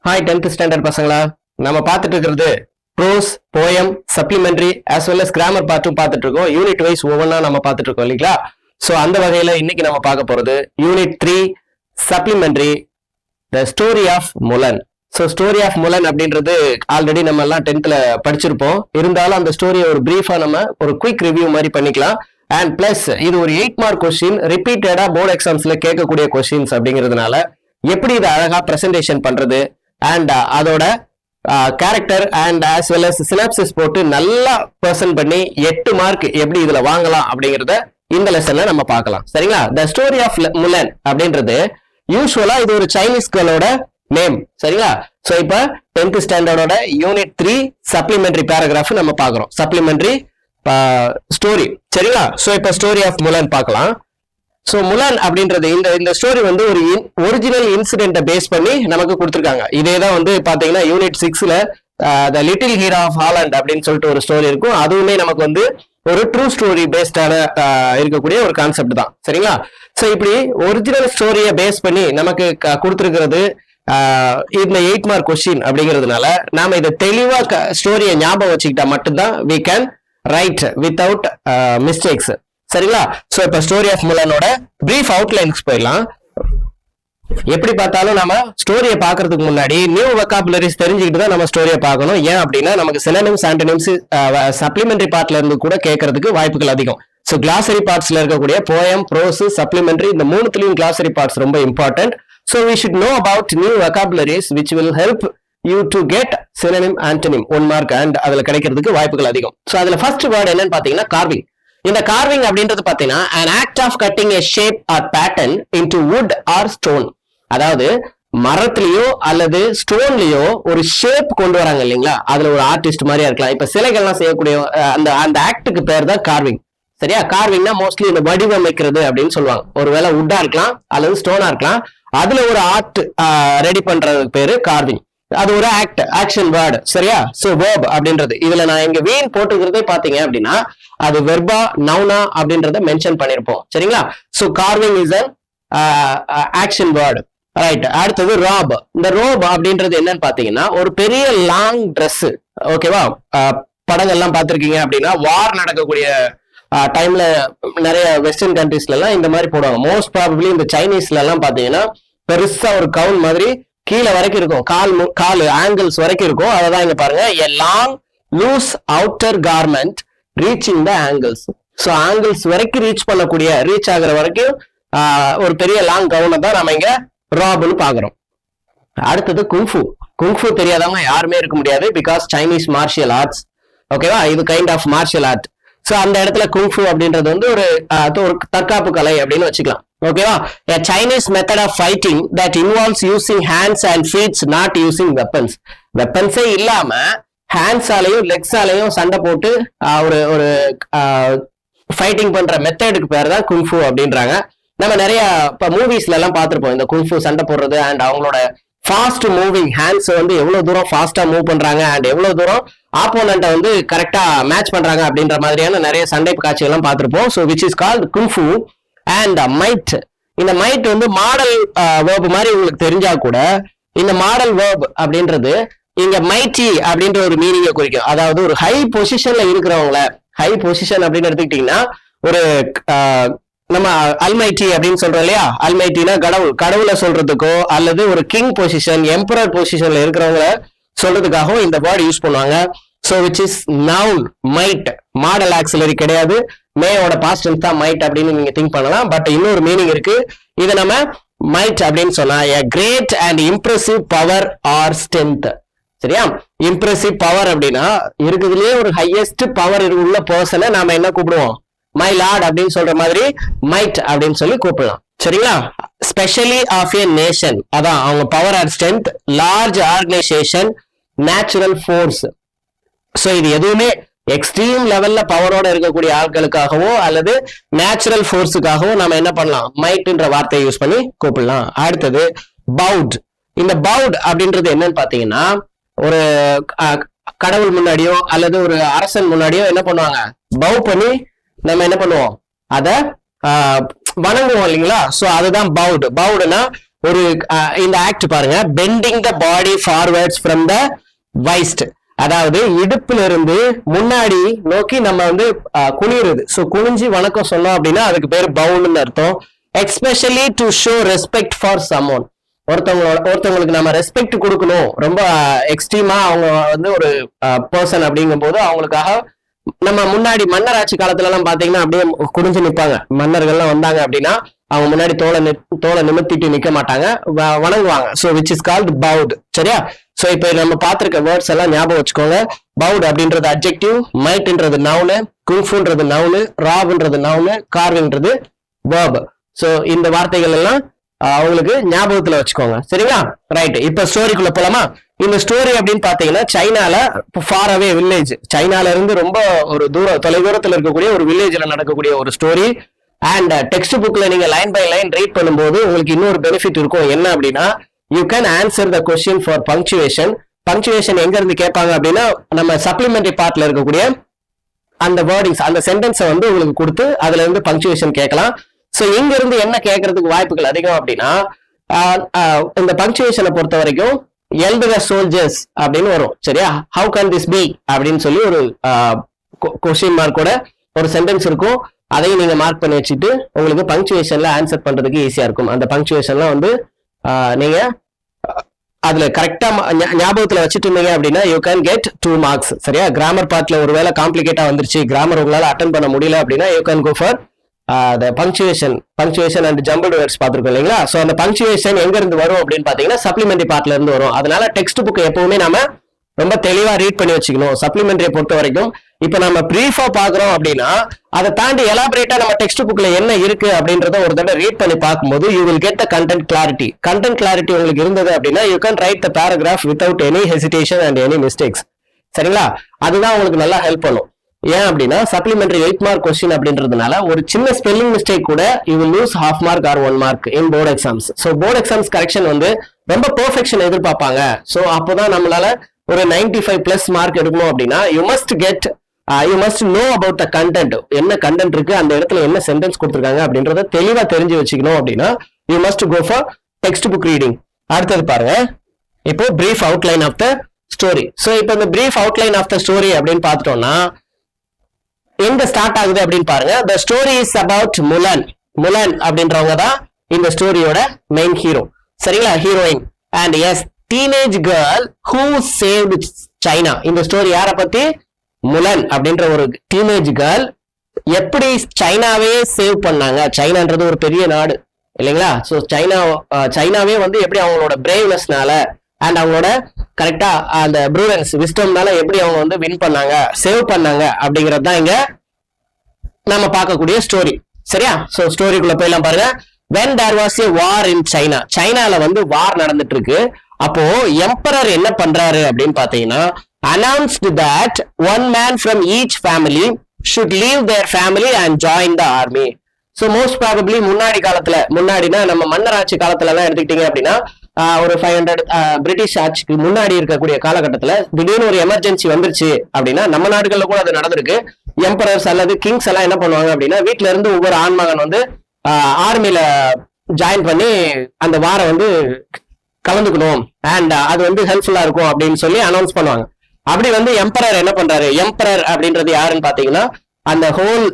Hi 10th standard பசங்களா, நம்ம பார்த்துட்டு இருக்கிறது prose, poem, supplementary as well as grammar பார்ட்டும் பார்த்துட்டு இருக்கோம். யூனிட் வைஸ் ஒவ்வொன்றா நம்ம பார்த்துட்டு இருக்கோம் இல்லைங்களா? ஸோ அந்த வகையில் இன்னைக்கு நம்ம பார்க்க போகிறது unit 3 supplementary the story of Mulan. So story of Mulan அப்படின்றது ஆல்ரெடி நம்ம எல்லாம் 10th படிச்சிருப்போம். இருந்தாலும் அந்த ஸ்டோரியை ஒரு பிரீஃபா நம்ம ஒரு குயிக் ரிவ்யூ மாதிரி பண்ணிக்கலாம். அண்ட் பிளஸ் இது ஒரு 8 மார்க் கொஸ்டின், ரிப்பீட்டடா போர்டு எக்ஸாம்ஸ்ல கேட்கக்கூடிய கொஸ்டின்ஸ் அப்படிங்கிறதுனால எப்படி இதை அழகா பிரசன்டேஷன் பண்றது அண்ட் அதோட character and as well as synopsis போட்டு நல்லா பர்சன் பண்ணி 8 மார்க் எப்படி இதுல வாங்கலாம் அப்படிங்கறத இந்த லெசன்ல நம்ம பார்க்கலாம். சரிங்களா? த ஸ்டோரி ஆஃப் முலன் அப்படின்றது யூஸ்வலா இது ஒரு சைனீஸ் கேர்ளோட நேம். சரிங்களா? சோ இப்ப 10th ஸ்டாண்டர்டோட யூனிட் 3 சப்ளிமெண்டரி பேராகிராஃப் நம்ம பார்க்கிறோம். Supplementary story. சரிங்களா? சோ இப்ப ஸ்டோரி ஆஃப் முலன் பார்க்கலாம். சோ முலன் அப்படின்றது இந்த ஸ்டோரி வந்து ஒரு ஒரிஜினல் இன்சிடென்ட்டை பேஸ் பண்ணி நமக்கு கொடுத்துருக்காங்க. இதேதான் வந்து பாத்தீங்கன்னா யூனிட் 6ல the little hero of Holland அப்படின்னு சொல்லிட்டு ஒரு ஸ்டோரி இருக்கும். அதுவுமே நமக்கு வந்து ஒரு ட்ரூ ஸ்டோரி பேஸ்டான இருக்கக்கூடிய ஒரு கான்செப்ட் தான். சரிங்களா? சோ இப்படி ஒரிஜினல் ஸ்டோரியை பேஸ் பண்ணி நமக்கு கொடுத்துருக்கிறது இந்த 8 மார்க் கொஸ்டின் அப்படிங்கிறதுனால நாம இதை தெளிவா ஸ்டோரியை ஞாபகம் வச்சுக்கிட்டா மட்டும்தான் we can write without mistakes. சரிங்களா? சோ இப்ப ஸ்டோரி ஆஃப் முலனோட பிரீஃப் அவுட்லைன்ஸ் போயிடலாம். எப்படி பார்த்தாலும் நம்ம ஸ்டோரியை பார்க்கறதுக்கு முன்னாடி நியூ வெக்காபுலரிஸ் தெரிஞ்சுக்கிட்டு தான் நம்ம ஸ்டோரியை பார்க்கணும். ஏன் அப்படின்னா நமக்கு சினோனிம்ஸ் ஆன்டோனிம்ஸ் சப்ளிமெண்டரி பார்ட்ல இருந்து கூட கேட்கறதுக்கு வாய்ப்புகள் அதிகம். ஸோ கிளாசரி பார்ட்ஸ்ல இருக்கக்கூடிய போயம், ப்ரோஸ், சப்ளிமெண்டரி இந்த மூணுத்துலயும் கிளாசரி பார்ட்ஸ் ரொம்ப important. So we should know about new vocabularies which will help you to get synonym antonym 1 mark and அதுல கிடைக்கிறதுக்கு வாய்ப்புகள் அதிகம். ஸோ அதுல ஃபர்ஸ்ட் வேர்டு என்னன்னு பாத்தீங்கன்னா கார்விங். இந்த கார்விங் அப்படின்றது பாத்தீங்கன்னா an act of cutting a shape or pattern into wood or stone. அதாவது மரத்திலயோ அல்லது ஸ்டோன்லயோ ஒரு ஷேப் கொண்டு வராங்க இல்லைங்களா? அதுல ஒரு ஆர்டிஸ்ட் மாதிரியா இருக்கலாம். இப்ப சிலைகள்லாம் செய்யக்கூடிய அந்த ஆக்டுக்கு பேர் தான் கார்விங். சரியா? கார்விங்னா மோஸ்ட்லி இந்த வடிவமைக்கிறது அப்படின்னு சொல்லுவாங்க. ஒருவேளை வுட்டா இருக்கலாம் அல்லது ஸ்டோனா இருக்கலாம். அதுல ஒரு ஆர்ட் ரெடி பண்றதுக்கு பேரு கார்விங். அது ஒரு ஆக்ஷன் வேர்டு. சரியா? சோ வெர்ப் அப்படின்றது இதுல நான் இங்க வீண் போட்டுக்கிறதே பாத்தீங்க அப்படின்னா அது வெர்பா நவுனா அப்படின்றத மென்ஷன் பண்ணிருப்போம். சரிங்களா? So carving is an action word. Right. அடுத்தது ராப். இந்த ரோப் அப்படின்றது என்னன்னு பாத்தீங்கன்னா ஒரு பெரிய லாங் ட்ரெஸ். ஓகேவா? படங்கள்லாம் பார்த்திருக்கீங்க அப்படின்னா வார் நடக்கக்கூடிய டைம்ல நிறைய வெஸ்டர்ன் கண்ட்ரீஸ்ல எல்லாம் இந்த மாதிரி போடுவாங்க. மோஸ்ட் ப்ராபபிளி இந்த சைனீஸ்ல எல்லாம் பாத்தீங்கன்னா பெருசா ஒரு கவுன் மாதிரி கீழே வரைக்கும் இருக்கும், கால் ஆங்கிள்ஸ் வரைக்கும் இருக்கும். அதான் இங்க பாருங்க, a long loose outer garment reaching the angles. So angles வரைக்கும் ரீச் ஆகுற வரைக்கும் ஒரு பெரிய லாங் கவுனை தான் நம்ம இங்க ராப்னு பாக்குறோம். அடுத்தது குங்ஃபு. குங்ஃபு தெரியாதவங்க யாருமே இருக்க முடியாது, பிகாஸ் சைனீஸ் மார்ஷியல் ஆர்ட்ஸ். ஓகேவா? இது kind of martial art. So அந்த இடத்துல குங்ஃபு அப்படின்றது வந்து ஒரு தற்காப்பு கலை அப்படின்னு வச்சுக்கலாம். ஓகேவா? a Chinese method of fighting that involves using hands and feet, not using weapons. வெப்பன்ஸே இல்லாம ஹேண்ட்ஸாலையும் லெக்ஸாலையும் சண்டை போட்டு ஒரு ஃபைட்டிங் பண்ற மெத்தடுக்கு பேர் தான் குங்ஃபு அப்படின்றாங்க. நம்ம நிறைய இப்ப மூவிஸ்ல எல்லாம் பார்த்திருப்போம் இந்த குங்ஃபு சண்டை போடுறது அண்ட் அவங்களோட ஃபாஸ்ட் மூவிங் ஹேண்ட்ஸ் வந்து எவ்வளவு தூரம் ஃபாஸ்டா மூவ் பண்றாங்க அண்ட் எவ்வளவு தூரம் ஆப்போனண்ட்டை வந்து கரெக்டா மேட்ச் பண்றாங்க அப்படின்ற மாதிரியான நிறைய சண்டை காட்சிகள்லாம் பார்த்திருப்போம். So which is called kung fu. And might. இந்த மைட் வந்து மாடல் வேர்ப் மாதிரி உங்களுக்கு தெரிஞ்சா கூட இந்த மாடல் வேர்ப் அப்படின்றது இங்க மைட்டி அப்படின்ற ஒரு மீனிங்கை குறிக்கும். அதாவது ஒரு ஹை பொசிஷன்ல இருக்கிறவங்கள, ஹை பொசிஷன் அப்படின்னு எடுத்துக்கிட்டீங்கன்னா ஒரு நம்ம அல்மைட்டி அப்படின்னு சொல்றோம் இல்லையா? அல்மைட்டினா கடவுளை சொல்றதுக்கோ அல்லது ஒரு கிங் பொசிஷன், எம்பரர் பொசிஷன்ல இருக்கிறவங்கள சொல்றதுக்காகவும் இந்த வேர்டு யூஸ் பண்ணுவாங்க. So which is noun might. Model auxiliary கிடையாது. மேயோட பாஸ்ட் டென்ஸ் தான் மைட் அப்படின்னு நீங்க திங்க் பண்ணலாம். பட் இன்னொரு மீனிங் இருக்கு. இதை நம்ம மைட் அப்படின்னு சொன்னா a great and impressive power or strength. சரியா? இம்ப்ரெசிவ் பவர் அப்படின்னா இருக்குதுலயே ஒரு ஹையஸ்ட் பவர் உள்ள பர்சனை நாம என்ன கூப்பிடுவோம்? மை லார்ட் அப்படின்னு சொல்ற மாதிரி மைட் அப்படின்னு சொல்லி கூப்பிடலாம். சரிங்களா? Specially of a nation. அதான் அவங்க power and strength, large organisation, natural force. So இது எதுவுமே எக்ஸ்ட்ரீம் லெவல்ல பவரோட இருக்கக்கூடிய ஆட்களுக்காகவோ அல்லது நேச்சுரல் ஃபோர்ஸுக்காகவோ நம்ம என்ன பண்ணலாம்? மைட்ன்ற வார்த்தையை யூஸ் பண்ணி கூப்பிடலாம். அடுத்தது பவுட். இந்த பவுட் அப்படின்றது என்னன்னு பாத்தீங்கன்னா ஒரு கடவுள் முன்னாடியோ அல்லது ஒரு அரசன் முன்னாடியோ என்ன பண்ணுவாங்க? பவ் பண்ணி நம்ம என்ன பண்ணுவோம்? அத வணங்குவோம் இல்லைங்களா? சோ அதுதான் பவுட். பவுடுனா ஒரு இந்த ஆக்ட் பாருங்க, bending the body forwards from the waist, அதாவது இடுப்புல இருந்து முன்னாடி நோக்கி நம்ம வந்து குனியுறது. சோ குனிஞ்சு வணக்கம் சொன்னோம் அப்படின்னா அதுக்கு பேர் பவுன்னு அர்த்தம். Especially to show respect for someone, ஒருத்தவங்களுக்கு நம்ம ரெஸ்பெக்ட் கொடுக்கணும், ரொம்ப எக்ஸ்ட்ரீமா அவங்க வந்து ஒரு பர்சன் அப்படிங்கும் போது அவங்களுக்காக நம்ம முன்னாடி மன்னர் ஆட்சி காலத்துல எல்லாம் பாத்தீங்கன்னா அப்படியே குனிஞ்சு நிப்பாங்க. மன்னர்கள்லாம் வந்தாங்க அப்படின்னா அவங்க முன்னாடி தோலை நிமித்திட்டு நிக்க மாட்டாங்க, வணங்குவாங்க. So which is called bowed. சரியா? சோ இப்ப நம்ம பாத்திருக்க வேர்ட்ஸ் எல்லாம் ஞாபகம் வச்சுக்கோங்க. பவுட் அப்படின்றது அட்ஜெக்டிவ், மைட்ன்றது நவுனு, குங்ஃபுன்றது நவுனு, ராவ்ன்றது நவுனு, கார்விங்ன்றது வேர்ப். சோ இந்த வார்த்தைகள் எல்லாம் அவங்களுக்கு ஞாபகத்துல வச்சுக்கோங்க. சரிங்களா? ரைட். இப்ப ஸ்டோரிக்குள்ள போலாமா? இந்த ஸ்டோரி அப்படின்னு பாத்தீங்கன்னா சைனால ஃபார் அவே வில்லேஜ், சைனால இருந்து ரொம்ப ஒரு தொலைதூரத்துல இருக்கக்கூடிய ஒரு வில்லேஜ்ல நடக்கக்கூடிய ஒரு ஸ்டோரி. அண்ட் டெக்ஸ்ட் புக்ல நீங்க லைன் பை லைன் ரீட் பண்ணும்போது உங்களுக்கு இன்னொரு பெனிஃபிட் இருக்கும். என்ன அப்படின்னா, you can answer the question for punctuation. Punctuation எங்க இருந்து கேட்பாங்க அப்படின்னா, நம்ம சப்ளிமெண்டரி பார்ட்ல இருக்கக்கூடிய அந்த வேர்டிங்ஸ், அந்த சென்டென்ஸை வந்து உங்களுக்கு கொடுத்து அதுல இருந்து பங்க்சுவேஷன் கேட்கலாம். சோ இங்க இருந்து என்ன கேட்கறதுக்கு வாய்ப்புகள் அதிகம் அப்படின்னா, இந்த பங்க்சுவேஷனை பொறுத்த வரைக்கும் எல்டர் சோல்ஜர்ஸ் அப்படின்னு வரும். சரியா? ஹவு கேன் திஸ் பி அப்படின்னு சொல்லி ஒரு கொஸ்டின் மார்க்கோட ஒரு சென்டென்ஸ் இருக்கும். அதையும் நீங்க மார்க் பண்ணி வச்சுட்டு உங்களுக்கு பங்க்சுவேஷன்ல ஆன்சர் பண்றதுக்கு ஈஸியா இருக்கும். அந்த பங்க்சுவேஷன்லாம் வந்து நீங்க அதுல கரெக்டா ஞாபகத்துல வச்சுட்டு இருந்தீங்க அப்படின்னா யூ கேன் கெட் 2 மார்க்ஸ். சரியா? கிராமர் பார்ட்ல ஒருவேளை காம்ப்ளிகேட்டா வந்துருச்சு, கிராமர் உங்களால அட்டன் பண்ண முடியல அப்படின்னா you can go for punctuation and jumble words பார்த்திருக்கோம் இல்லைங்களா? சோ அந்த பங்க்சுவேஷன் எங்க இருந்து வரும் அப்படின்னு பாத்தீங்கன்னா சப்ளிமெண்டரி பார்ட்ல இருந்து வரும். அதனால டெக்ஸ்ட் புக் எப்பவுமே நாம ரொம்ப தெளிவா ரீட் பண்ணி வச்சுக்கணும். சப்ளிமெண்டரியை பொறுத்த வரைக்கும் இப்ப நம்ம பிரீஃபா பாக்குறோம் அப்படின்னா அதை தாண்டி எலாபரேட்டா நம்ம டெக்ஸ்ட் புக்ல என்ன இருக்கு அப்படின்றத ஒரு தடவை ரீட் பண்ணி பார்க்கும்போது you will get the content clarity. Content clarity உங்களுக்கு இருந்தது அப்படின்னா you can write the paragraph without any hesitation and any mistakes. சரிங்களா? அதுதான் உங்களுக்கு நல்லா ஹெல்ப் பண்ணும். ஏன் அப்படின்னா சப்ளிமெண்டரி 8 மார்க் கொஸ்டின் அப்படின்றதுனால ஒரு சின்ன ஸ்பெல்லிங் மிஸ்டேக் கூட you will lose ½ mark R 1 mark in board exams. So board exams correction வந்து ரொம்ப பெர்ஃபெக்ஷன் எதிர்பார்ப்பாங்க. ஸோ அப்போதான் நம்மளால ஒரு 95+ மார்க் எடுக்கணும் அப்படின்னா you must know about the content. என்ன கண்டென்ட் இருக்கு, அந்த இடத்துல என்ன சென்டென்ஸ் கொடுத்துருக்காங்க அப்படின்றத தெளிவா தெரிஞ்சு வச்சுக்கணும் அப்படின்னா you must go for text book reading. அடுத்தது பாருங்க, இப்போ brief outline of the story. So இப்போ இந்த brief outline of the story அப்படின்னு பார்த்துட்டோம்னா எங்க ஸ்டார்ட் ஆகுது அப்படின்னு பாருங்க. The story is about Mulan. Mulan அப்படின்றவங்க தான் இந்த ஸ்டோரியோட மெயின் ஹீரோ. சரிங்களா? Heroine. And yes, teenage girl who saved China. இந்த ஸ்டோரி யாரை பத்தி? முலன் அப்படின்ற ஒரு டீனேஜ் கேர்ள் எப்படி சைனாவே சேவ் பண்ணாங்க. சைனான்றது ஒரு பெரிய நாடு இல்லைங்களா? ஸோ சைனாவே வந்து எப்படி அவங்களோட பிரேவ்னஸ்னால அண்ட் அவங்களோட கரெக்டா அந்த ப்ரூடன்ஸ் விஸ்டம்னால எப்படி அவங்க வந்து வின் பண்ணாங்க, சேவ் பண்ணாங்க அப்படிங்கிறது தான் இங்க நம்ம பார்க்கக்கூடிய ஸ்டோரி. சரியா? சோ ஸ்டோரிக்குள்ள போயெல்லாம் பாருங்க. when there was a war in China, சைனால வந்து வார் நடந்துட்டு இருக்கு. அப்போ எம்பரர் என்ன பண்றாரு அப்படின்னு பாத்தீங்கன்னா, announced that one man from each family should leave their family and join the army. so most probably முன்னாடினா நம்ம மன்னர் ஆட்சி காலத்துல எல்லாம் எடுத்துக்கிட்டீங்க அப்படின்னா ஒரு 500 பிரிட்டிஷ் ஆட்சிக்கு முன்னாடி இருக்கக்கூடிய காலகட்டத்துல திடீர்னு ஒரு எமர்ஜென்சி வந்துருச்சு அப்படின்னா நம்ம நாடுகள்ல கூட அது நடந்திருக்கு. எம்பரர்ஸ் அல்லது கிங்ஸ் எல்லாம் என்ன பண்ணுவாங்க அப்படின்னா வீட்டுல இருந்து ஒவ்வொரு ஆண்மகன் வந்து ஆர்மில ஜாயின் பண்ணி அந்த வாரம் வந்து கலந்துக்கணும் அண்ட் அது வந்து ஹெல்ப்ஃபுல்லா இருக்கும் அப்படின்னு சொல்லி அனௌன்ஸ் பண்ணுவாங்க. அப்படி வந்து எம்பரர் என்ன பண்றாரு? எம்பரர் அப்படின்றது யாருன்னு பாத்தீங்கன்னா அந்த ஹோல்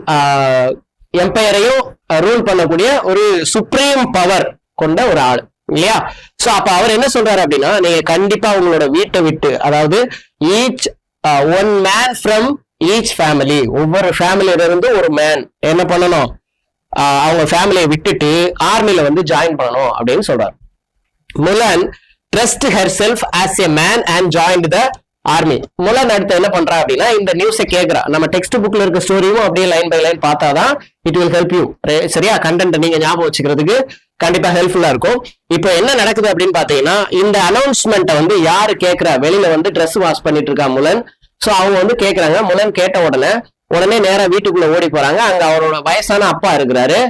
எம்பையரையும் ரூல் பண்ணக்கூடிய ஒரு சுப்ரீம் பவர் கொண்ட ஒரு ஆள் இல்லையா? சோ அப்ப அவர் என்ன சொல்றாரு அப்படின்னா, நீங்க கண்டிப்பா உங்களோட வீட்டை விட்டு, அதாவது each one man from each family, ஒவ்வொரு ஃபேமிலியில இருந்து ஒரு மேன் என்ன பண்ணணும், அவங்க ஃபேமிலியை விட்டுட்டு ஆர்மில வந்து ஜாயின் பண்ணணும் அப்படின்னு சொல்றாரு. Mulan trust herself as a man and joined the army. Mulan அடுத்து என்ன பண்றா அப்படின்னா இந்த நியூஸை கேட்கிறா. நம்ம டெக்ஸ்ட் புக்ல இருக்க ஸ்டோரியும் அப்படியே லைன் பை லைன் பார்த்தாதான் இட் வில் ஹெல்ப் யூ. சரியா? கண்டென்ட் நீங்க ஞாபகம் வச்சுக்கிறதுக்கு கண்டிப்பா ஹெல்ப்ஃபுல்லா இருக்கும். இப்போ என்ன நடக்குது அப்படின்னு பாத்தீங்கன்னா, இந்த அனௌன்ஸ்மெண்ட்டை வந்து யாரு கேட்கிறா? வெளியில வந்து ட்ரெஸ் வாஷ் பண்ணிட்டு இருக்கா முலன். சோ அவங்க வந்து கேட்கறாங்க. முலன் கேட்ட உடனே நேரா வீட்டுக்குள்ள ஓடி போறாங்க. அங்க அவரோட வயசான அப்பா இருக்கிறாரு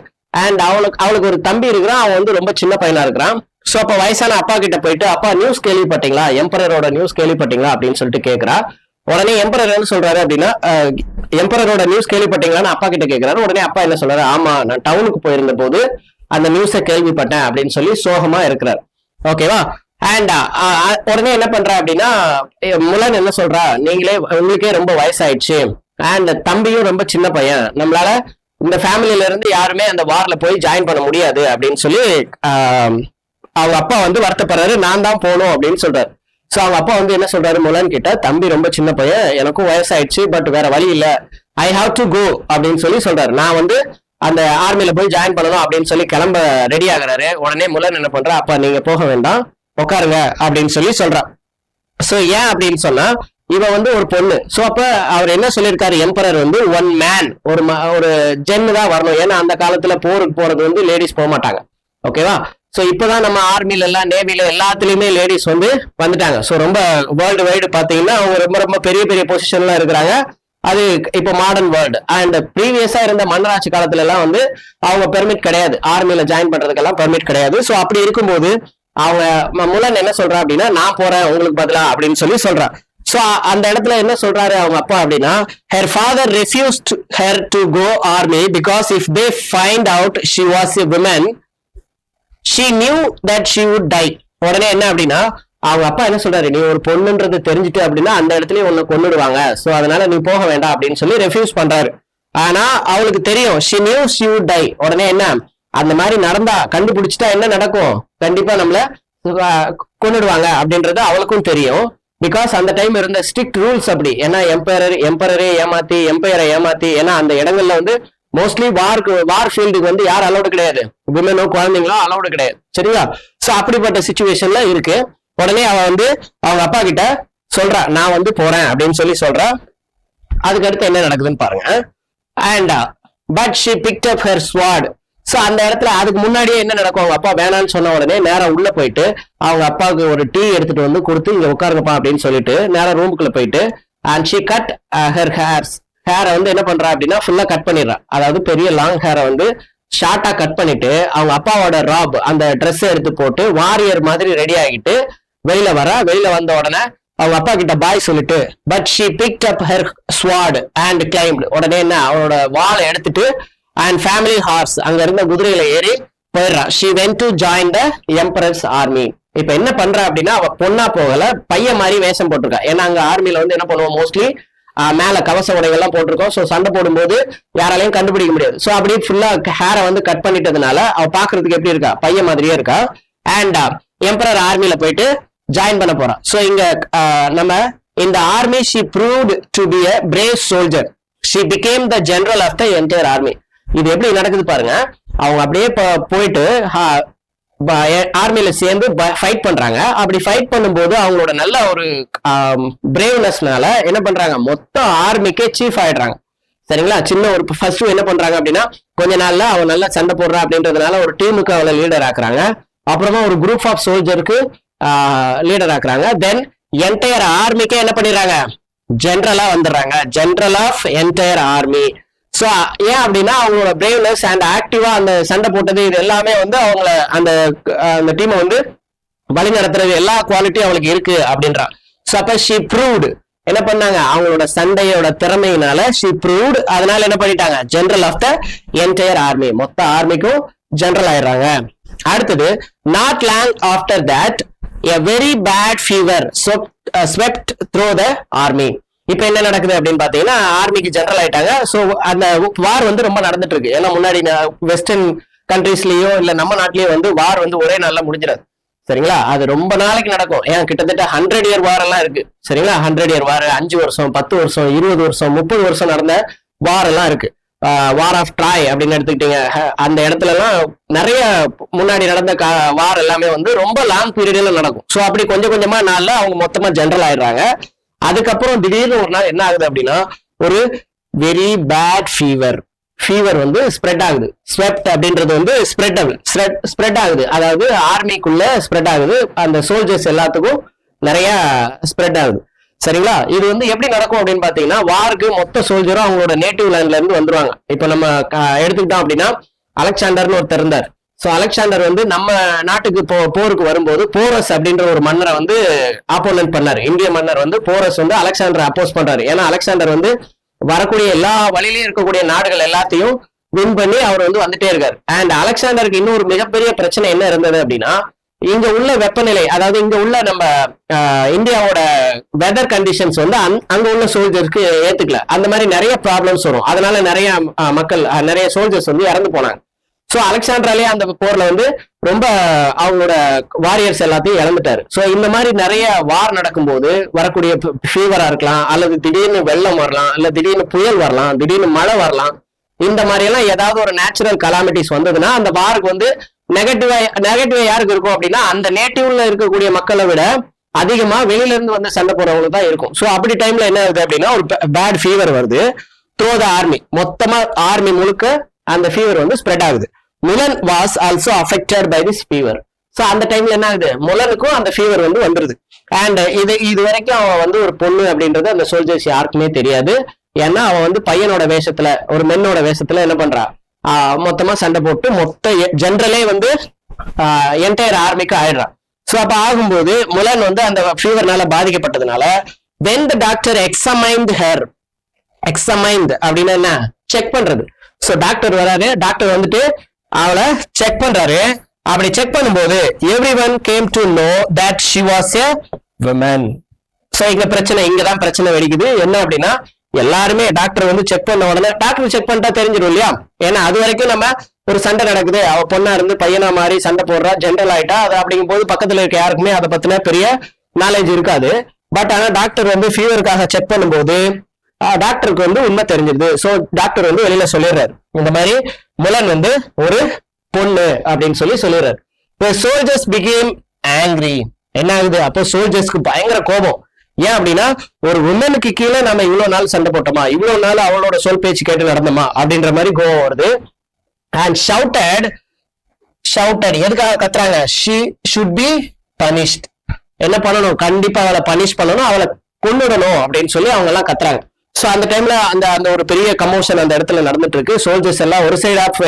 அண்ட் அவளுக்கு ஒரு தம்பி இருக்கிறான். அவன் வந்து ரொம்ப சின்ன பையனா இருக்கிறான். சோ அப்ப வயசான அப்பா கிட்ட போயிட்டு, அப்பா நியூஸ் கேள்விப்பட்டீங்களா, எம்பரரோட நியூஸ் கேள்விப்பட்டீங்களா அப்படின்னு சொல்லிட்டு கேட்கிறா. உடனே எம்பரர் என்ன சொல்றாரு அப்படின்னா, எம்பரரோட நியூஸ் கேள்விப்பட்டீங்களான்னு அப்பா கிட்ட கேட்கிறாரு. உடனே அப்பா என்ன சொல்றாரு, ஆமா நான் டவுனுக்கு போயிருந்த போது அந்த நியூஸை கேள்விப்பட்டேன் அப்படின்னு சொல்லி சோகமா இருக்கிறார். ஓகேவா? அண்ட் உடனே என்ன பண்றா அப்படின்னா, முலன் என்ன சொல்றா, நீங்களே உங்களுக்கே ரொம்ப வயசாயிடுச்சு அண்ட் தம்பியும் ரொம்ப சின்ன பையன், நம்மளால இந்த ஃபேமிலியில இருந்து யாருமே அந்த வார்ல போய் ஜாயின் பண்ண முடியாது அப்படின்னு சொல்லி அவங்க அப்பா வந்து வருத்தப்படுறாரு. நான் தான் போகணும் அப்படின்னு சொல்றாரு. சோ அவங்க அப்பா வந்து என்ன சொல்றாரு முலன் கிட்ட, தம்பி ரொம்ப சின்ன பையன், எனக்கும் வயசாயிடுச்சு, பட் வேற வழி இல்ல, ஐ ஹாவ் டு கோ அப்படின்னு சொல்லி சொல்றாரு. நான் வந்து அந்த ஆர்மில போய் ஜாயின் பண்ணணும் அப்படின்னு சொல்லி கிளம்ப ரெடி ஆகுறாரு. உடனே முலன் என்ன பண்றா, அப்பா நீங்க போக வேண்டாம், உட்காருங்க அப்படின்னு சொல்லி சொல்றான். சோ ஏன் அப்படின்னு சொன்னா, இவன் வந்து ஒரு பொண்ணு. சோ அப்ப அவர் என்ன சொல்லியிருக்காரு, எம்பரர் வந்து ஒன் மேன், ஒரு ஜென்னு தான் வரணும். ஏன்னா அந்த காலத்துல போருக்கு போறது வந்து லேடிஸ் போக மாட்டாங்க. ஓகேவா? சோ இப்பதான் நம்ம ஆர்மில எல்லாம் நேவில எல்லாத்துலயுமே லேடிஸ் வந்து வந்துட்டாங்க. சோ ரொம்ப வேர்ல்டு வைடு பாத்தீங்கன்னா அவங்க ரொம்ப ரொம்ப பெரிய பெரிய பொசிஷன்ல இருக்கிறாங்க. அது இப்போ மாடர்ன் வேர்ல்டு. அண்ட் ப்ரீவியஸா இருந்த மன்னராட்சி காலத்துல எல்லாம் வந்து அவங்க பெர்மிட் கிடையாது, ஆர்மில ஜாயின் பண்றதுக்கெல்லாம் பெர்மிட் கிடையாது. சோ அப்படி இருக்கும்போது அவங்க முலன் என்ன சொல்றா அப்படின்னா, நான் போறேன் உங்களுக்கு பதிலா அப்படின்னு சொல்லி சொல்றான். சோ அந்த இடத்துல என்ன சொல்றாரு அவங்க அப்பா அப்படின்னா, her father refused her to go army because if they find out she was a woman she knew that she would die. உடனே என்ன அப்படின்னா, அவங்க அப்பா என்ன சொல்றாரு, நீ ஒரு பொண்ணுன்றது தெரிஞ்சுட்டு அப்படின்னா அந்த இடத்துலயே உன்னை கொன்னுடுவாங்க, சோ அதனால நீ போக வேண்டாம் அப்படின்னு சொல்லி ரெஃப்யூஸ் பண்றாரு. ஆனா அவளுக்கு தெரியும் she knew she would die. உடனே என்ன, அந்த மாதிரி நடந்தா கண்டுபிடிச்சிட்டா என்ன நடக்கும், கண்டிப்பா நம்மள கொன்னுடுவாங்க அப்படின்றது அவளுக்கும் தெரியும். பிகாஸ் அந்த டைம் இருந்த ஸ்ட்ரிக்ட் ரூல்ஸ் அப்படி. ஏன்னா எம்பரரே ஏமாத்தி, எம்பையரை ஏமாத்தி, ஏன்னா அந்த இடங்கள்ல வந்து மோஸ்ட்லி வார் ஃபீல்டுக்கு வந்து யாரும் அலௌடு கிடையாது, விமனோ குழந்தைங்களோ அலௌடு கிடையாது. சரிங்களா? சோ அப்படிப்பட்ட சிச்சுவேஷன்ல இருக்கு. உடனே அவ வந்து அவங்க அப்பா கிட்ட சொல்றா, நான் வந்து போறேன் அப்படின்னு சொல்லி சொல்றா. அதுக்கு அடுத்து என்ன நடக்குதுன்னு பாருங்க. And but she picked up her sword. So அந்த இடத்துல அதுக்கு முன்னாடியே என்ன நடக்கும், அவங்க அப்பா வேணான்னு சொன்ன உடனே நேரம் உள்ள போயிட்டு அவங்க அப்பாவுக்கு ஒரு டீ எடுத்துட்டு வந்து கொடுத்து, இங்க உட்காருங்கப்பா அப்படின்னு சொல்லிட்டு நேரம் ரூமுக்குள்ள போயிட்டு அண்ட் ஷி கட் ஹர் ஹேரை வந்து என்ன பண்றா அப்படின்னா ஃபுல்லா கட் பண்ணிடுறா. அதாவது பெரிய லாங் ஹேரை வந்து ஷார்ட்டா கட் பண்ணிட்டு அவங்க அப்பாவோட ராப் அந்த ட்ரெஸ் எடுத்து போட்டு வாரியர் மாதிரி ரெடி ஆகிட்டு வெளியில வரா. வெளியில வந்த உடனே அவங்க அப்பா கிட்ட பாய் சொல்லிட்டு, but she picked up her sword and climbed. உடனே என்ன, அவனோட வாளை எடுத்துட்டு அண்ட் ஃபேமிலி ஹார்ஸ் அங்க இருந்த குதிரையில ஏறி போயிடுறா. She went to join the emperors army. இப்ப என்ன பண்றா அப்படின்னா, அவ பொண்ணா போகல, பையன் மாதிரி வேஷம் போட்டிருக்கா. ஏன்னா அங்க ஆர்மில வந்து என்ன பண்ணுவோம், மோஸ்ட்லி மேல கவச உடைகள்லாம் போட்டிருக்கோம். சோ சண்டை போடும்போது யாராலையும் கண்டுபிடிக்க முடியாது. சோ அப்படி ஃபுல்லா ஹேரை வந்து கட் பண்ணிட்டதுனால அவ பாக்குறதுக்கு எப்படி இருக்கா, பையன் மாதிரியே இருக்கா. அண்ட் எம்பரர் ஆர்மில போயிட்டு ஜாயின் பண்ண போறான். சோ இங்க நம்ம இந்த army she proved to be a brave soldier. she became the general of the entire army. இது எப்படி நடக்குது பாருங்க. அவங்க அப்படியே போயிட்டு ஆர்மில சேர்ந்து ஃபைட் பண்றாங்க. அப்படி ஃபைட் பண்ணும்போது அவங்களோட நல்ல ஒரு பிரேவ்னஸ்னால என்ன பண்றாங்க, மொத்த ஆர்மிக்கே சீஃப் ஆயிடுறாங்க. சரிங்களா? சின்ன ஒரு ஃபர்ஸ்ட் என்ன பண்றாங்க அப்படின்னா, கொஞ்ச நாள்ல அவன் நல்லா சண்டை போடுறா அப்படின்றதுனால ஒரு டீமுக்கு அவளை லீடர் ஆக்குறாங்க. அப்புறமா ஒரு குரூப் ஆஃப் சோல்ஜருக்கு லீடர் ஆக்குறாங்க. தென் என்டையர் ஆர்மிக்கே என்ன பண்ணிடுறாங்க, ஜெனரலா வந்துடுறாங்க, general of entire army. So ஏன் அப்படின்னா அவங்களோட பிரேவ்னஸ் அண்ட் ஆக்டிவா அந்த சண்டை போட்டது இது எல்லாமே வந்து அவங்கள அந்த டீமை வந்து வழி நடத்துறது எல்லா குவாலிட்டியும் அவங்களுக்கு இருக்கு அப்படின்றா. சோ அப்ப ஷி ப்ரூவ்ட் என்ன பண்ணாங்க, அவங்களோட சண்டையோட திறமையினால ஷி ப்ரூவ்ட், அதனால என்ன பண்ணிட்டாங்க, general of the entire army, மொத்த ஆர்மிக்கும் ஜெனரல் ஆயிடுறாங்க. அடுத்தது, not long after that a very bad fever swept through the army. இப்ப என்ன நடக்குது அப்படின்னு பாத்தீங்கன்னா, ஆர்மிக்கு ஜெனரல் ஆயிட்டாங்க. சோ அந்த வார் வந்து ரொம்ப நடந்துட்டு இருக்கு. ஏன்னா முன்னாடி வெஸ்டர்ன் கண்ட்ரீஸ்லயோ இல்ல நம்ம நாட்டிலயோ வந்து வார் வந்து ஒரே நாள்ல முடிஞ்சிடாது. சரிங்களா? அது ரொம்ப நாளைக்கு நடக்கும். ஏன் கிட்டத்தட்ட 100 year வார் எல்லாம் இருக்கு. சரிங்களா? 100 year வார் 5 வருஷம் 10 வருஷம் 20 வருஷம் 30 வருஷம் நடந்த வார் எல்லாம் இருக்கு. வார் ஆஃப் ட்ராய் அப்படின்னு எடுத்துக்கிட்டீங்க, அந்த இடத்துல எல்லாம் நிறைய முன்னாடி நடந்த வார் எல்லாமே வந்து ரொம்ப லாங் பீரியட்ல நடக்கும். சோ அப்படி கொஞ்சம் கொஞ்சமா நாள்ல அவங்க மொத்தமா ஜெனரல் ஆயிடுறாங்க. அதுக்கப்புறம் திடீர்னு ஒரு நாள் என்ன ஆகுது அப்படின்னா, ஒரு வெரி பேட் ஃபீவர் வந்து ஸ்ப்ரெட் ஆகுது. ஸ்வெப்ட் அப்படின்றது வந்து ஸ்ப்ரெட் ஆகுது, அதாவது ஆர்மிக்குள்ள ஸ்ப்ரெட் ஆகுது, அந்த சோல்ஜர்ஸ் எல்லாத்துக்கும் நிறைய ஸ்ப்ரெட் ஆகுது. சரிங்களா? இது வந்து எப்படி நடக்கும் அப்படின்னு பாத்தீங்கன்னா, வாருக்கு மொத்த சோல்ஜரும் அவங்களோட நேட்டிவ் லேண்ட்ல இருந்து வந்துருவாங்க. இப்ப நம்ம எடுத்துக்கிட்டோம் அப்படின்னா, அலெக்சாண்டர்னு ஒருத்தர் இருந்தார். சோ அலெக்சாண்டர் வந்து நம்ம நாட்டுக்கு போருக்கு வரும்போது போரஸ் அப்படின்ற ஒரு மன்னரை வந்து ஆப்போனன்ட் பண்ணாரு. இந்திய மன்னர் வந்து போரஸ் வந்து அலெக்சாண்டரை அப்போஸ் பண்றாரு. ஏன்னா அலெக்சாண்டர் வந்து வரக்கூடிய எல்லா வழியிலயும் இருக்கக்கூடிய நாடுகள் எல்லாத்தையும் வின் பண்ணி அவர் வந்து வந்துட்டே இருக்காரு. அண்ட் அலெக்சாண்டருக்கு இன்னொரு மிகப்பெரிய பிரச்சனை என்ன இருந்தது அப்படின்னா, இங்க உள்ள வெப்பநிலை, அதாவது இங்க உள்ள நம்ம இந்தியாவோட வெதர் கண்டிஷன்ஸ் வந்து அங்க உள்ள சோல்ஜர்ஸ்க்கு ஏத்துக்கல. அந்த மாதிரி நிறைய ப்ராப்ளம்ஸ் வரும். அதனால நிறைய மக்கள், நிறைய சோல்ஜர்ஸ் வந்து இறந்து போனாங்க. சோ அலெக்சாண்டராலே அந்த போர்ல வந்து ரொம்ப அவங்களோட வாரியர்ஸ் எல்லாத்தையும் இழந்துட்டாரு. சோ இந்த மாதிரி நிறைய வார் நடக்கும்போது வரக்கூடிய ஃபீவரா இருக்கலாம், அல்லது திடீர்னு வெள்ளம் வரலாம், இல்ல திடீர்னு புயல் வரலாம், திடீர்னு மழை வரலாம். இந்த மாதிரி எல்லாம் ஏதாவது ஒரு நேச்சுரல் கலாமிட்டிஸ் வந்ததுன்னா அந்த வாருக்கு வந்து நெகட்டிவா யாருக்கு இருக்கும் அப்படின்னா, அந்த நேட்டிவ்ல இருக்கக்கூடிய மக்களை விட அதிகமா வெளியில இருந்து வந்து சண்டை போறவங்களுக்கு தான் இருக்கும். சோ அப்படி டைம்ல என்ன ஆகுது அப்படின்னா, ஒரு பேட் ஃபீவர் வருது த்ரூ த ஆர்மி, மொத்தமா ஆர்மி முழுக்க அந்த ஃபீவர் வந்து ஸ்ப்ரெட் ஆகுது. Mulan was also affected by this fever. So அந்த டைம்ல என்ன ஆகுது, முலனுக்கும் அந்த ஃபீவர் வந்து வந்துருது. அண்ட் இது வரைக்கும் அவன் வந்து ஒரு பொண்ணு அப்படின்றது அந்த சோல்ஜர்ஸ் யாருக்குமே தெரியாது. ஏன்னா அவன் வந்து பையனோட வேஷத்துல, ஒரு மென்னோட வேஷத்துல என்ன பண்றா, மொத்தமா சண்டை போட்டு மொத்த ஜெனரலே வந்து என்டையர் ஆர்மிக்கு ஆயிடுறான். சோ அப்ப ஆகும்போது முலன் வந்து அந்த ஃபீவர்னால பாதிக்கப்பட்டதுனால when the doctor examined her, எக்ஸமைண்ட் அப்படின்னா என்ன, செக் பண்றது. சோ டாக்டர் வராரு, டாக்டர் வந்துட்டு அவளை செக் பண்றாரு. அப்படி செக் பண்ணும்போது everyone came to know that she was a woman. So இங்கதான் பிரச்சனை வெடிக்குது. என்ன அப்படின்னா, எல்லாருமே டாக்டர் வந்து செக் பண்ண உடனே, டாக்டர் செக் பண்ணிட்டா தெரிஞ்சிடும் இல்லையா. ஏன்னா அது வரைக்கும் நம்ம ஒரு சண்டை நடக்குது, அவ பொண்ணா இருந்து பையனா மாதிரி சண்டை போடுறா, ஜென்ரல் ஆயிட்டா, அது அப்படிங்கும் போது பக்கத்துல இருக்க யாருக்குமே அதை பத்தின பெரிய நாலேஜ் இருக்காது. பட் ஆனா டாக்டர் வந்து ஃபீவருக்காக செக் பண்ணும்போது டாக்டருக்கு வந்து உண்மை தெரிஞ்சிருது. சோ டாக்டர் வந்து வெளியில சொல்லிடுறாரு, இந்த மாதிரி முலன் வந்து ஒரு பொண்ணு அப்படின்னு சொல்லிடுறாரு. Soldiers became angry. என்ன ஆகுது, அப்போ சோல்ஜர்ஸ்க்கு பயங்கர கோபம். ஏன் அப்படின்னா, ஒரு உமனுக்கு கீழே நம்ம இவ்வளவு நாள் சண்டை போட்டோமா, இவ்வளவு நாள் அவளோட சொல் பேச்சு கேட்டு நடந்தோமா அப்படின்ற மாதிரி கோபம் வருது. அண்ட் ஷவுட்டட், எதுக்காக கத்துறாங்க, she should be punished. என்ன பண்ணணும், கண்டிப்பா அவளை பனிஷ் பண்ணணும், அவளை கொன்னுடணும் அப்படின்னு சொல்லி அவங்க எல்லாம் கத்துறாங்க. சோ அந்த டைம்ல அந்த ஒரு பெரிய கமோஷன் அந்த இடத்துல நடந்துட்டு இருக்கு. சோல்ஜர்ஸ் எல்லாம், ஒரு சைட் ஆஃப்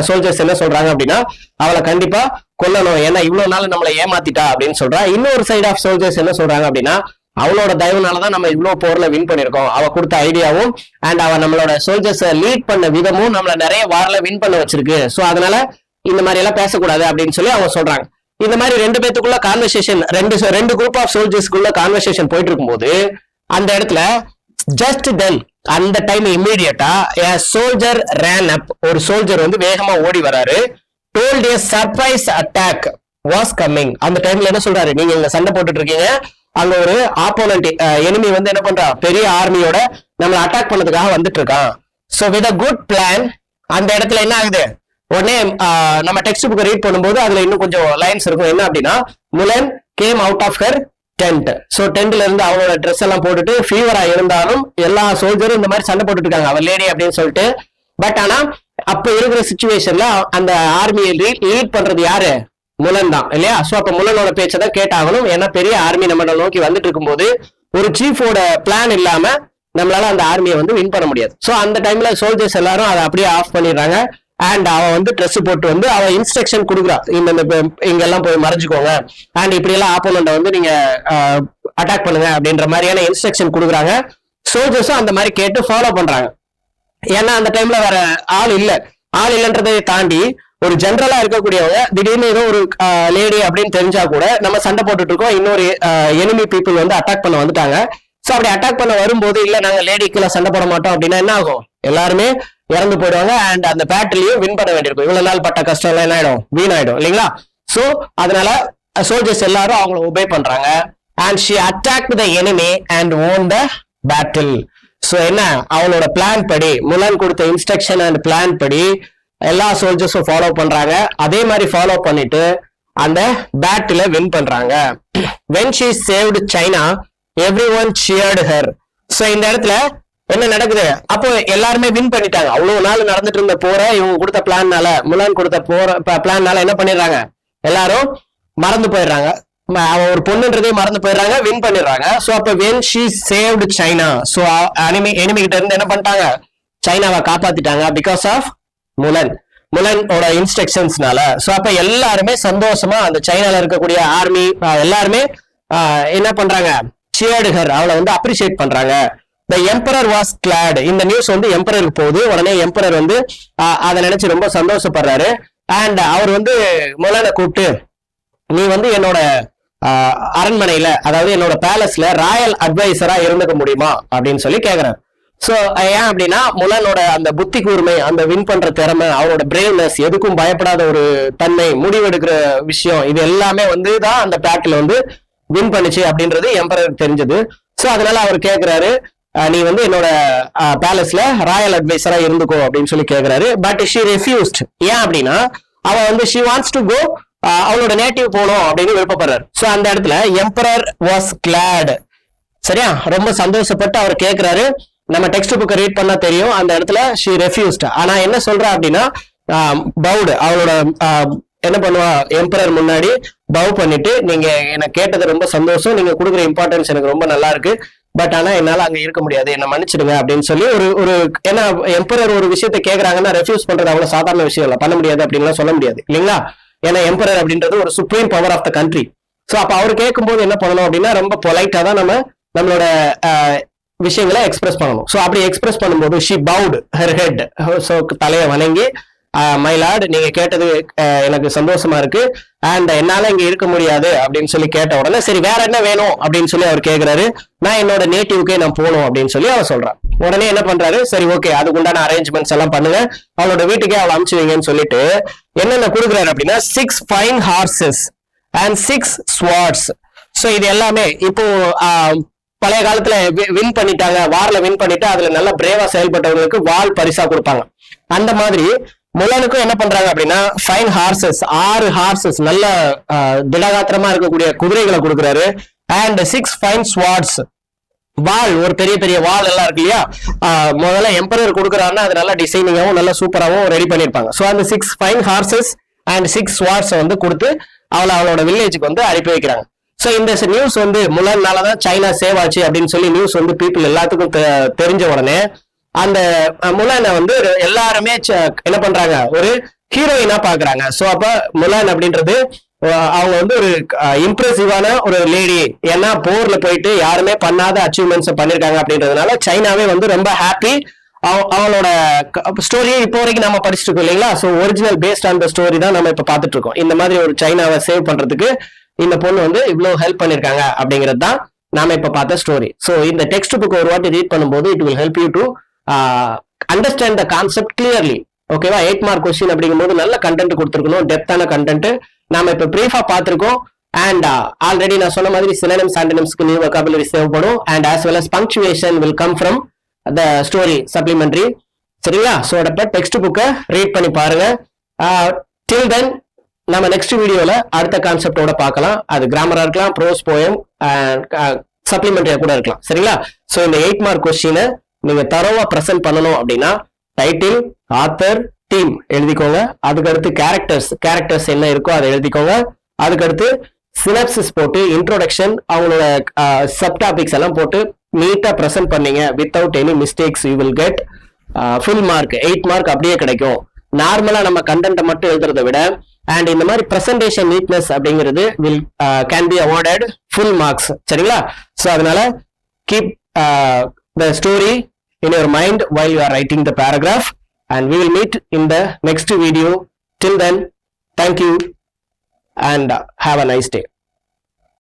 சோல்ஜர்ஸ் என்ன சொல்றாங்க அப்படின்னா, அவளை கண்டிப்பா கொல்லணும், ஏன்னா இவ்வளவு நாள் நம்மளை ஏமாத்திட்டா அப்படின்னு சொல்றா. இன்னொரு சைட் ஆஃப் சோல்ஜர்ஸ் என்ன சொல்றாங்க அப்படின்னா, அவளோட தயவுனாலதான் நம்ம இவ்வளவு போர்ல வின் பண்ணிருக்கோம், அவ கொடுத்த ஐடியாவும் அண்ட் அவ நம்மளோட சோல்ஜர்ஸ் லீட் பண்ண விதமும் நம்மள நிறைய வார்ல வின் பண்ண வச்சிருக்கு. சோ அதனால இந்த மாதிரி எல்லாம் பேசக்கூடாது அப்படின்னு சொல்லி அவங்க சொல்றாங்க. இந்த மாதிரி ரெண்டு பேத்துக்குள்ள கான்வர்சேஷன், ரெண்டு குரூப் ஆஃப் சோல்ஜர்ஸ்க்குள்ள கான்வர்சேஷன் போயிட்டு இருக்கும்போது அந்த இடத்துல ஜஸ்ட் தென், அந்த டைம் இம்மீடியட்டா சோல்ஜர் ரேன் அப், ஒரு சோல்ஜர் வந்து வேகமா ஓடி வராரு. Told a surprise attack was coming. அந்த டைம்ல என்ன சொல்றாரு, நீங்க இங்க சண்டை போட்டுட்டு இருக்கீங்க, அங்க ஒரு ஆப்போனன்ட் எனிமி வந்து என்ன பண்றா, பெரிய ஆர்மியோட நம்மளை அட்டாக் பண்ணதுக்காக வந்துட்டு இருக்கான். So with a good plan, அந்த இடத்துல என்ன ஆகுது, உடனே நம்ம டெக்ஸ்ட் புக் ரீட் பண்ணும்போது அதுல இன்னும் கொஞ்சம் லைன்ஸ் இருக்கும். என்ன அப்படின்னா, Mulan came out of her tent. So டென்ட்ல இருந்து அவளோட ட்ரெஸ் எல்லாம் போட்டுட்டு, ஃபீவரா இருந்தாலும் எல்லா சோல்ஜரும் இந்த மாதிரி சண்டை போட்டுட்டு இருக்காங்க, அவர் லேடி அப்படின்னு சொல்லிட்டு. பட் ஆனா அப்ப இருக்கிற சிச்சுவேஷன்ல அந்த ஆர்மியை லீட் பண்றது யாரு, முலன் தான் இல்லையா. சோ அப்ப முலனோட பேச்சதான் கேட்டாகணும். ஏன்னா பெரிய ஆர்மி நம்ம நோக்கி வந்துட்டு இருக்கும்போது ஒரு சீஃபோட பிளான் இல்லாம நம்மளால அந்த ஆர்மியை வந்து வின் பண்ண முடியாது. சோ அந்த டைம்ல சோல்ஜர்ஸ் எல்லாரும் அதை அப்படியே ஆஃப் பண்ணிடுறாங்க. அண்ட் அவன் வந்து ட்ரெஸ் போட்டு வந்து அவன் இன்ஸ்ட்ரக்ஷன் கொடுக்குறா, இங்க எல்லாம் போய் மறைஞ்சுக்கோங்க, அண்ட் இப்படி எல்லாம் ஆப்போனண்ட வந்து நீங்க அட்டாக் பண்ணுங்க அப்படின்ற மாதிரியான இன்ஸ்ட்ரக்ஷன் கொடுக்குறாங்க. சோல்ஜர்ஸும் அந்த மாதிரி கேட்டு ஃபாலோ பண்றாங்க. ஏன்னா அந்த டைம்ல வேற ஆள் இல்லைன்றதை தாண்டி ஒரு ஜென்ரலா இருக்கக்கூடியவங்க திடீர்னு ஏதோ ஒரு லேடி அப்படின்னு தெரிஞ்சா கூட நம்ம சண்டை போட்டுட்டு இருக்கோம், இன்னொரு எனிமி பீப்புள் வந்து அட்டாக் பண்ண வந்துட்டாங்க. சோ அப்படி அட்டாக் பண்ண வரும்போது, இல்ல நாங்க லேடிக்குள்ள சண்டை போட மாட்டோம் அப்படின்னா என்ன ஆகும், எல்லாருமே இறந்து போயிடுவாங்க. அண்ட் அந்த பேட்டிலையும் வின் பண்ண வேண்டியிருக்கும். இவ்வளவு நாள் பட்ட கஷ்டம் எல்லாம் என்ன ஆயிடும், வீணாயிடும் இல்லைங்களா. சோ அதனால சோல்ஜர்ஸ் எல்லாரும் அவங்கள ஒபே பண்றாங்க. And she attack the enemy and own the battle. So என்ன, அவளோட பிளான் படி, முலன் கொடுத்த இன்ஸ்ட்ரக்ஷன் அண்ட் பிளான் படி எல்லா சோல்ஜர்ஸும் ஃபாலோ பண்றாங்க. அதே மாதிரி ஃபாலோ பண்ணிட்டு அந்த பேட்டில வின் பண்றாங்க. when she saved China everyone cheered her. So இந்த இடத்துல என்ன நடக்குது, அப்போ எல்லாருமே வின் பண்ணிட்டாங்க. அவ்வளவு நாள் நடந்துட்டு இருந்த போற இவங்க கொடுத்த பிளான்னால, முலான் கொடுத்த பிளான்னால என்ன பண்ணிடுறாங்க, எல்லாரும் மறந்து போயிடுறாங்க. அவ ஒரு பொண்ணுன்றதே மறந்து போயிடுறாங்க, வின் பண்ணிடுறாங்க. சோ அப்ப when she saved China, so enemy கிட்ட இருந்து என்ன பண்ணிட்டாங்க, சைனாவை காப்பாத்திட்டாங்க. பிகாஸ் ஆஃப் முலனோட இன்ஸ்ட்ரக்ஷன்ஸ்னால. சோ அப்ப எல்லாருமே சந்தோஷமா அந்த சைனால இருக்கக்கூடிய ஆர்மி எல்லாருமே என்ன பண்றாங்க, cheered her, அவளை வந்து அப்ரிஷியேட் பண்றாங்க. the emperor was glad. இந்த நியூஸ் வந்து எம்பரருக்கு போகுது. உடனே எம்பரர் வந்து அதை நினைச்சு ரொம்ப சந்தோஷப்படுறாரு. அண்ட் அவர் வந்து முலானை கூப்பிட்டு, நீ வந்து என்னோட அரண்மனையில, அதாவது என்னோட பேலஸ்ல ராயல் அட்வைசரா இருந்துக்க முடியுமா அப்படின்னு சொல்லி கேக்குறாரு. சோ ஏன் அப்படின்னா முலானோட அந்த புத்தி கூர்மை, அந்த வின் பண்ற திறமை, அவரோட பிரேவ்னஸ், எதுக்கும் பயப்படாத ஒரு தன்மை, முடிவெடுக்கிற விஷயம், இது எல்லாமே வந்து தான் அந்த பேட்டில் வந்து வின் பண்ணுச்சு அப்படின்றது எம்பரருக்கு தெரிஞ்சது. சோ அதனால அவர் கேக்குறாரு, நீ வந்து என்னோட பேலஸ்ல ராயல் அட்வைசரா இருந்துக்கோ அப்படின்னு சொல்லி கேக்குறாரு. But she refused. ஏன் அப்படின்னா அவ வந்து ஷி வாண்ட்ஸ் டு கோ, அவளோட நேட்டிவ் போகணும் அப்படின்னு விருப்பப்படுறாரு. சோ அந்த இடத்துல எம்பரர் வாஸ் கிளாட். சரியா, ரொம்ப சந்தோஷப்பட்டு அவர் கேட்கிறாரு. நம்ம டெக்ஸ்ட் புக்கை ரீட் பண்ணா தெரியும், அந்த இடத்துல ஷி ரெஃப்யூஸ்ட். ஆனா என்ன சொல்றா அப்படின்னா பவுடு, அவளோட என்ன பண்ணுவா, எம்பரர் முன்னாடி பவு பண்ணிட்டு, நீங்க எனக்கு கேட்டது ரொம்ப சந்தோஷம், நீங்க கொடுக்குற இம்பார்ட்டன்ஸ் எனக்கு ரொம்ப நல்லா இருக்கு, பட் ஆனா என்னால அங்க இருக்க முடியாது, என்ன மன்னிச்சிடுங்க அப்படின்னு சொல்லி ஒரு ஏன்னா எம்பரர் ஒரு விஷயத்த கேக்குறாங்கன்னா ரெஃப்யூஸ் பண்றது அவ்வளவு சாதாரண விஷயம் இல்ல, பண்ண முடியாது அப்படின்லாம் சொல்ல முடியாது இல்லைங்களா. ஏன்னா எம்பரர் அப்படின்றது ஒரு supreme power of the country. So அப்ப அவர் கேட்கும்போது என்ன பண்ணணும் அப்படின்னா ரொம்ப பொலைட்டா தான் நம்மளோட விஷயங்களை எக்ஸ்பிரஸ் பண்ணணும். சோ அப்படி எக்ஸ்பிரஸ் பண்ணும்போது ஷி பவுட் ஹர் ஹெட், சோ தலையை வணங்கி, மை லார்ட், நீங்க கேட்டது எனக்கு சந்தோஷமா இருக்கு, அண்ட் என்னால இங்க இருக்க முடியாது அப்படின்னு சொல்லி கேட்ட உடனே, சரி வேற என்ன வேணும் அப்படின்னு சொல்லி அவர் கேட்கிறாரு. நான் என்னோட நேட்டிவ்க்கே நான் போகணும் அப்படின்னு சொல்லி அவர் சொல்றான். உடனே என்ன பண்றாரு, சரி ஓகே அதுக்கு உண்டான அரேஞ்ச்மெண்ட்ஸ் எல்லாம் பண்ணுங்க, அவளோட வீட்டுக்கே அவளை அனுப்பிச்சுவீங்கன்னு சொல்லிட்டு என்னென்ன கொடுக்குறாரு அப்படின்னா 6 fine horses and 6 swords. So இது எல்லாமே இப்போ பழைய காலத்துல வின் பண்ணிட்டாங்க, வார்ல வின் பண்ணிட்டு அதுல நல்லா பிரேவா செயல்பட்டவங்களுக்கு வால் பரிசா கொடுப்பாங்க. அந்த மாதிரி முலானுக்கும் என்ன பண்றாங்க அப்படின்னா 5 horses, 6 horses, நல்ல திடகாத்திரமா இருக்கக்கூடிய குதிரைகளை கொடுக்குறாரு. அண்ட் 6 fine swords, வால், ஒரு பெரிய பெரிய வால் எல்லாம் இருக்கு இல்லையா, முதல்ல எம்பரர் கொடுக்குறாருன்னா அது நல்லா டிசைனிங்காவும் நல்லா சூப்பராகவும் ரெடி பண்ணிருப்பாங்க. ஸோ அந்த 6 fine horses and 6 swords வந்து கொடுத்து அவளோட வில்லேஜுக்கு வந்து அனுப்பி வைக்கிறாங்க. ஸோ இந்த நியூஸ் வந்து முலானாலதான் சைனா சேவ் ஆச்சு அப்படின்னு சொல்லி நியூஸ் வந்து பீப்புள் எல்லாத்துக்கும் தெரிஞ்ச உடனே அந்த முலானை வந்து எல்லாருமே என்ன பண்றாங்க, ஒரு ஹீரோயினா பாக்குறாங்க. சோ அப்ப முலான் அப்படின்றது அவங்க வந்து ஒரு இம்ப்ரெசிவான ஒரு லேடி, ஏன்னா போர்ல போயிட்டு யாருமே பண்ணாத அச்சீவ்மெண்ட்ஸ் பண்ணிருக்காங்க அப்படின்றதுனால சைனாவே வந்து ரொம்ப ஹாப்பி. அவங்களோட ஸ்டோரியை இப்போ வரைக்கும் நம்ம படிச்சுட்டு இருக்கோம் இல்லைங்களா. So original based on the story தான் நம்ம இப்ப பாத்துட்டு இருக்கோம். இந்த மாதிரி ஒரு சைனாவை சேவ் பண்றதுக்கு இந்த பொண்ணு வந்து இவ்வளவு ஹெல்ப் பண்ணிருக்காங்க அப்படிங்கிறது தான் நாம இப்ப பார்த்த ஸ்டோரி. ஸோ இந்த டெக்ஸ்ட் புக் ஒரு வாட்டி ரீட் பண்ணும்போது it will help you to understand the concept clearly. ஓகேவா, 8 மார்க் கொஸ்டின் அப்படிங்கும்போது நல்ல கண்டென்ட் கொடுத்துருக்கணும், டெப்தான கண்டென்ட். நாம இப்ப பிரீஃபா பார்த்திருக்கோம். அண்ட் ஆல்ரெடி நான் சொன்ன மாதிரி சினோனிம்ஸ் ஆண்டனிம்ஸ்க்கு நியூ வொகாபுலரி தேவைப்படும். And as well as punctuation will come from the story supplementary. சரிங்களா. ஸோ டெக்ஸ்ட் புக்கை ரீட் பண்ணி பாருங்க. டில் தென் நம்ம நெக்ஸ்ட் வீடியோல அடுத்த கான்செப்டோட பார்க்கலாம். அது கிராமரா இருக்கலாம், ப்ரோஸ், போயம், சப்ளிமெண்டரியா கூட இருக்கலாம். சரிங்களா. ஸோ இந்த 8 மார்க் கொஸ்டினை நீங்க தரோவா பிரசன்ட் பண்ணணும் அப்படின்னா டைட்டில், ஆத்தர், டீம் எழுதிக்கோங்க. அதுக்கடுத்து கேரக்டர்ஸ் என்ன இருக்கோ அதை எழுதிக்கோங்க. அதுக்கடுத்து சினாப்சிஸ் போட்டு இன்ட்ரோடக்ஷன், அவங்களோட சப் டாபிக்ஸ் எல்லாம் போட்டு நீட்டா பிரசன்ட் பண்ணீங்க without any mistakes, you will get full mark. 8 mark அப்படியே கிடைக்கும். நார்மலா நம்ம கண்டென்ட்டை மட்டும் எழுதுறதை விட அண்ட் இந்த மாதிரி பிரசன்டேஷன் நீட்னஸ் அப்படிங்கிறது will can be awarded full marks. சரிங்களா. ஸோ அதனால keep the story in your mind while you are writing the paragraph, and we will meet in the next video. Till then, thank you and have a nice day.